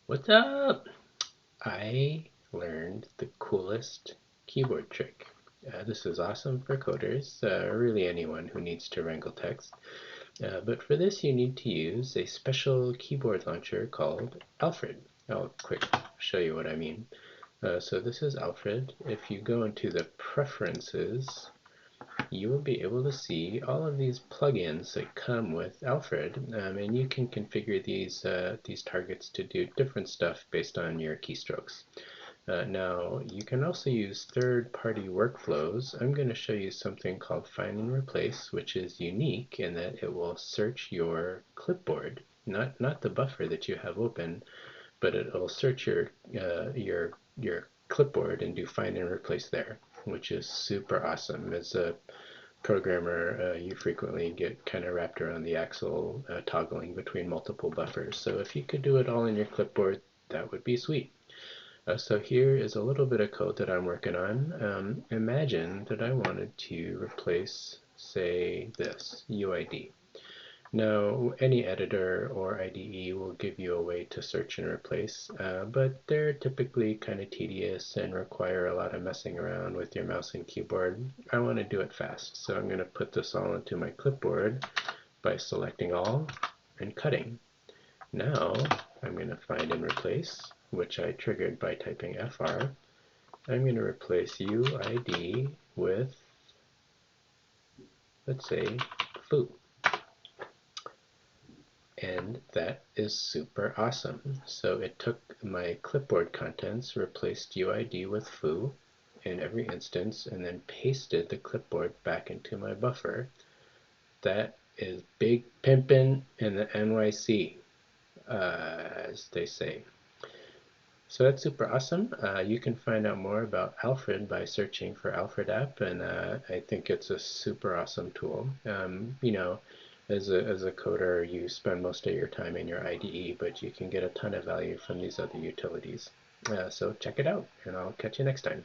What's up? I learned the coolest keyboard trick. This is awesome for coders, really anyone who needs to wrangle text. But for this, you need to use a special keyboard launcher called Alfred. I'll quick show you what I mean. So this is Alfred. If you go into the preferences, you will be able to see all of these plugins that come with Alfred, and you can configure these targets to do different stuff based on your keystrokes. Now, you can also use third-party workflows. I'm going to show you something called Find and Replace, which is unique in that it will search your clipboard, not the buffer that you have open, but it will search your clipboard and do Find and Replace there, which is super awesome. As a programmer, you frequently get kind of wrapped around the axle toggling between multiple buffers. So if you could do it all in your clipboard, that would be sweet. So here is a little bit of code that I'm working on. Imagine that I wanted to replace, say, this UID. Now, any editor or IDE will give you a way to search and replace, but they're typically kind of tedious and require a lot of messing around with your mouse and keyboard. I want to do it fast, so I'm going to put this all into my clipboard by selecting all and cutting. Now, I'm going to find and replace, which I triggered by typing FR. I'm going to replace UID with, let's say, foo. And that is super awesome. So it took my clipboard contents, replaced UID with foo in every instance, and then pasted the clipboard back into my buffer. That is big pimpin' in the NYC, as they say. So that's super awesome. You can find out more about Alfred by searching for Alfred App, and I think it's a super awesome tool. As a coder, you spend most of your time in your IDE, but you can get a ton of value from these other utilities. So check it out, and I'll catch you next time.